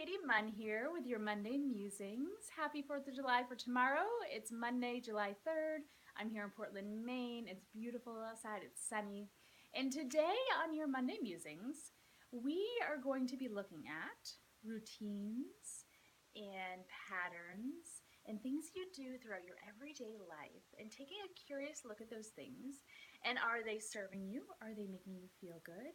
Katie Munn here with your Monday Musings. Happy 4th of July for tomorrow. It's Monday, July 3rd. I'm here in Portland, Maine. It's beautiful outside, it's sunny. And today on your Monday Musings, we are going to be looking at routines and patterns and things you do throughout your everyday life and taking a curious look at those things. And are they serving you? Are they making you feel good?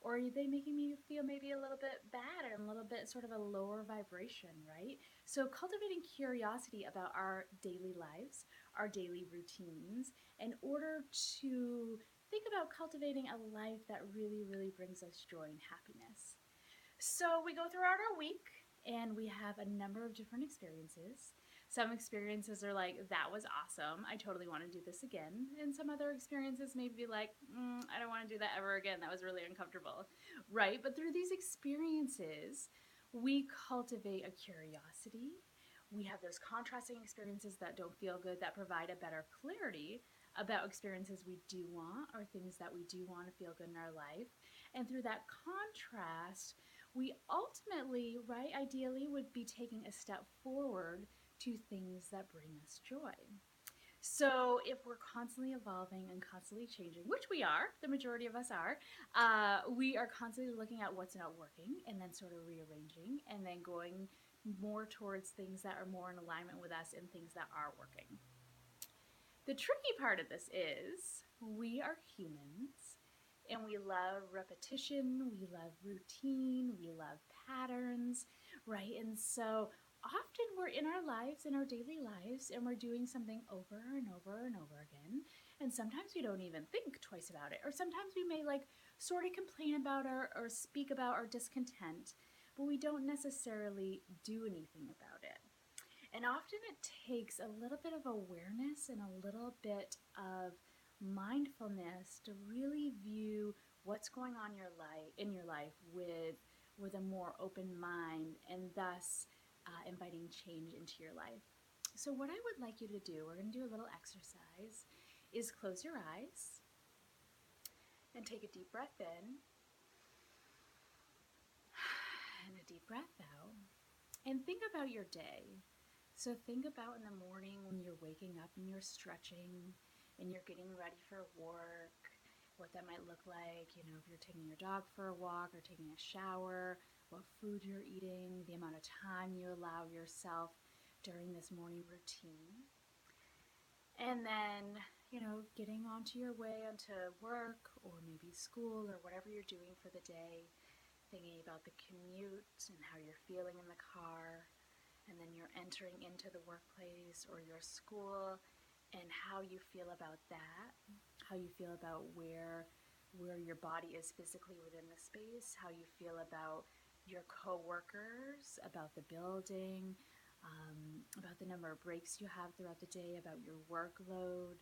Or are they making me feel maybe a little bit bad and a little bit sort of a lower vibration, right? So cultivating curiosity about our daily lives, our daily routines, in order to think about cultivating a life that really, really brings us joy and happiness. So we go throughout our week and we have a number of different experiences. Some experiences are like, that was awesome. I totally want to do this again. And some other experiences may be like, I don't want to do that ever again. That was really uncomfortable, right? But through these experiences, we cultivate a curiosity. We have those contrasting experiences that don't feel good that provide a better clarity about experiences we do want or things that we do want to feel good in our life. And through that contrast, we ultimately, right, ideally would be taking a step forward to things that bring us joy. So, if we're constantly evolving and constantly changing, which we are, the majority of us are, we are constantly looking at what's not working and then sort of rearranging and then going more towards things that are more in alignment with us and things that are working. The tricky part of this is we are humans and we love repetition, we love routine, we love patterns, right? And so often we're in our lives, in our daily lives, and we're doing something over and over and over again. And sometimes we don't even think twice about it. Or sometimes we may like sort of complain about or speak about our discontent, but we don't necessarily do anything about it. And often it takes a little bit of awareness and a little bit of mindfulness to really view what's going on in your life with a more open mind and thus inviting change into your life. So what I would like you to do, we're going to do a little exercise, is close your eyes and take a deep breath in and a deep breath out and think about your day. So think about in the morning when you're waking up and you're stretching and you're getting ready for work, what that might look like, if you're taking your dog for a walk or taking a shower, what food you're eating, the amount of time you allow yourself during this morning routine. And then, getting onto your way onto work or maybe school or whatever you're doing for the day, thinking about the commute and how you're feeling in the car, and then you're entering into the workplace or your school and how you feel about that, how you feel about where your body is physically within the space, how you feel about your coworkers, about the building, about the number of breaks you have throughout the day, about your workload.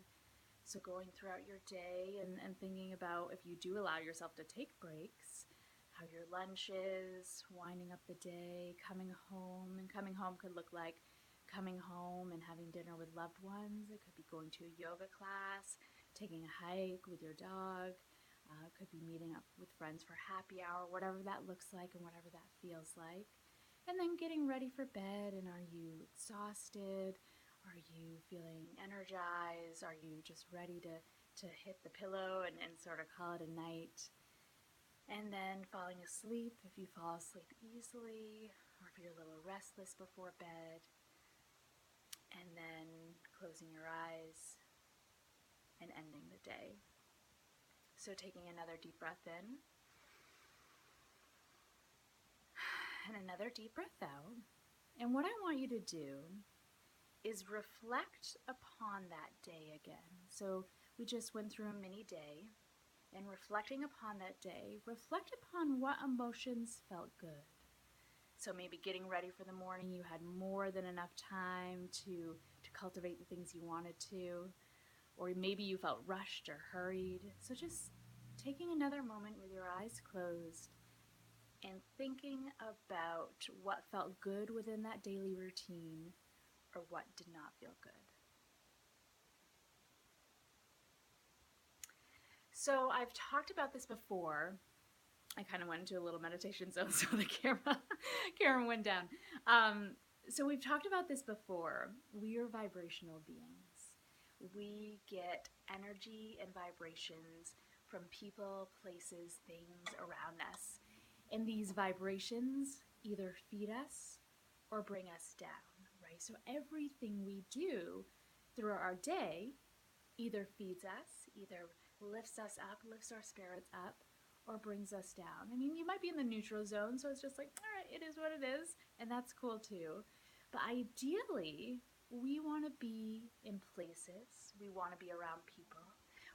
So going throughout your day and thinking about if you do allow yourself to take breaks, how your lunch is, winding up the day, coming home. And coming home could look like coming home and having dinner with loved ones. It could be going to a yoga class, taking a hike with your dog. It could be meeting up with friends for happy hour, whatever that looks like and whatever that feels like. And then getting ready for bed. And are you exhausted? Are you feeling energized? Are you just ready to hit the pillow and sort of call it a night? And then falling asleep if you fall asleep easily or if you're a little restless before bed. And then closing your eyes and ending the day. So taking another deep breath in and another deep breath out. And what I want you to do is reflect upon that day again. So we just went through a mini day, and reflecting upon that day, reflect upon what emotions felt good. So maybe getting ready for the morning, you had more than enough time to cultivate the things you wanted to, or maybe you felt rushed or hurried. So just taking another moment with your eyes closed and thinking about what felt good within that daily routine or what did not feel good. So I've talked about this before, I kind of went into a little meditation zone, so the camera went down. So we've talked about this before. We are vibrational beings. We get energy and vibrations from people, places, things around us. And these vibrations either feed us or bring us down, right? So everything we do through our day either feeds us, either lifts us up, lifts our spirits up, or brings us down. I mean, you might be in the neutral zone, so it's just like, all right, it is what it is, and that's cool too. But ideally, we want to be in places, we want to be around people,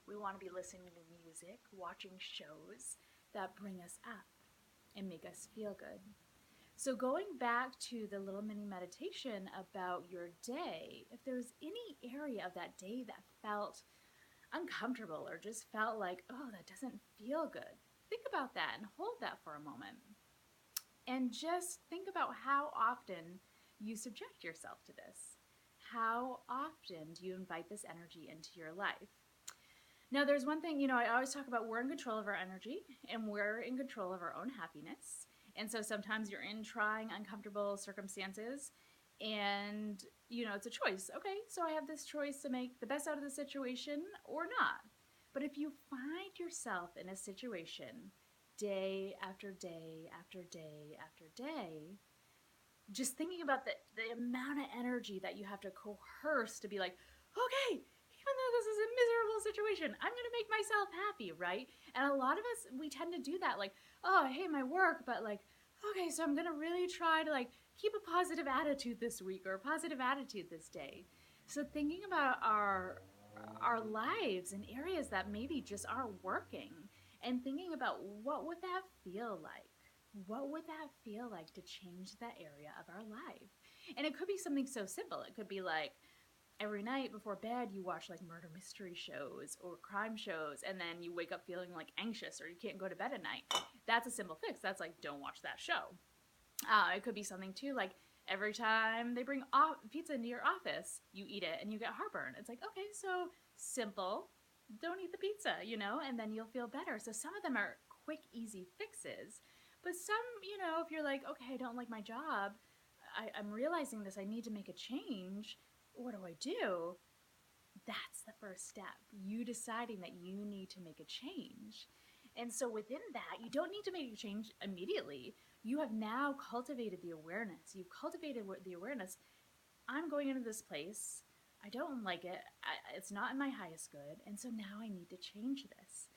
we want to be listening to music, watching shows that bring us up and make us feel good. So, going back to the little mini meditation about your day, if there's any area of that day that felt uncomfortable or just felt like, oh, that doesn't feel good, think about that and hold that for a moment. And just think about how often you subject yourself to this. How often do you invite this energy into your life? Now, there's one thing, I always talk about we're in control of our energy and we're in control of our own happiness. And so sometimes you're in trying, uncomfortable circumstances and, it's a choice. Okay, so I have this choice to make the best out of the situation or not. But if you find yourself in a situation day after day after day after day, just thinking about the amount of energy that you have to coerce to be like, okay, even though this is a miserable situation, I'm going to make myself happy, right? And a lot of us, we tend to do that, like, oh, I hate my work, but like, okay, so I'm going to really try to like keep a positive attitude this week or a positive attitude this day. So thinking about our lives in areas that maybe just aren't working and thinking about what would that feel like? What would that feel like to change that area of our life? And it could be something so simple. It could be like every night before bed, you watch like murder mystery shows or crime shows, and then you wake up feeling like anxious or you can't go to bed at night. That's a simple fix. That's like, don't watch that show. It could be something too like every time they bring pizza into your office, you eat it and you get heartburn. It's like, okay, so simple. Don't eat the pizza, and then you'll feel better. So some of them are quick, easy fixes. But some, if you're like, okay, I don't like my job, I'm realizing this, I need to make a change. What do I do? That's the first step. You deciding that you need to make a change. And so within that, you don't need to make a change immediately. You have now cultivated the awareness. You've cultivated the awareness. I'm going into this place. I don't like it. It's not in my highest good. And so now I need to change this.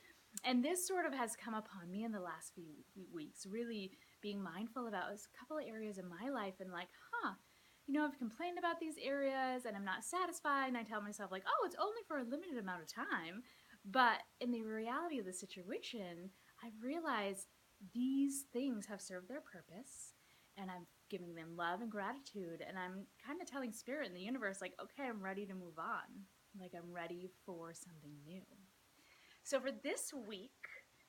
And this sort of has come upon me in the last few weeks, really being mindful about a couple of areas in my life and like, I've complained about these areas and I'm not satisfied. And I tell myself like, oh, it's only for a limited amount of time. But in the reality of the situation, I've realized these things have served their purpose and I'm giving them love and gratitude. And I'm kind of telling spirit and the universe like, okay, I'm ready to move on. Like I'm ready for something new. So for this week,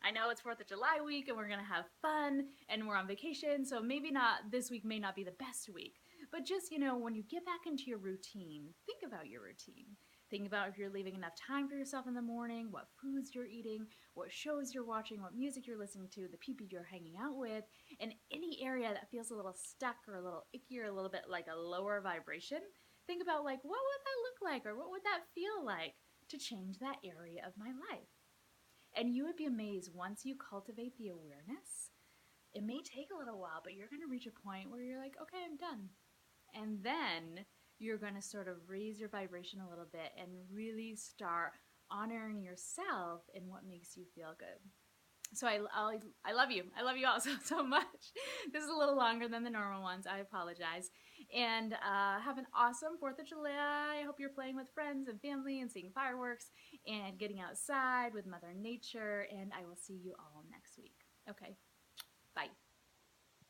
I know it's 4th of July week and we're going to have fun and we're on vacation. So maybe this week may not be the best week. But just, when you get back into your routine, think about your routine. Think about if you're leaving enough time for yourself in the morning, what foods you're eating, what shows you're watching, what music you're listening to, the people you're hanging out with, and any area that feels a little stuck or a little icky or a little bit like a lower vibration. Think about like, what would that look like or what would that feel like to change that area of my life? And you would be amazed once you cultivate the awareness. It may take a little while, but you're going to reach a point where you're like, okay, I'm done. And then you're going to sort of raise your vibration a little bit and really start honoring yourself in what makes you feel good. So I love you. I love you all so much. This is a little longer than the normal ones. I apologize. And have an awesome 4th of July. I hope you're playing with friends and family and seeing fireworks and getting outside with Mother Nature. And I will see you all next week. Okay. Bye.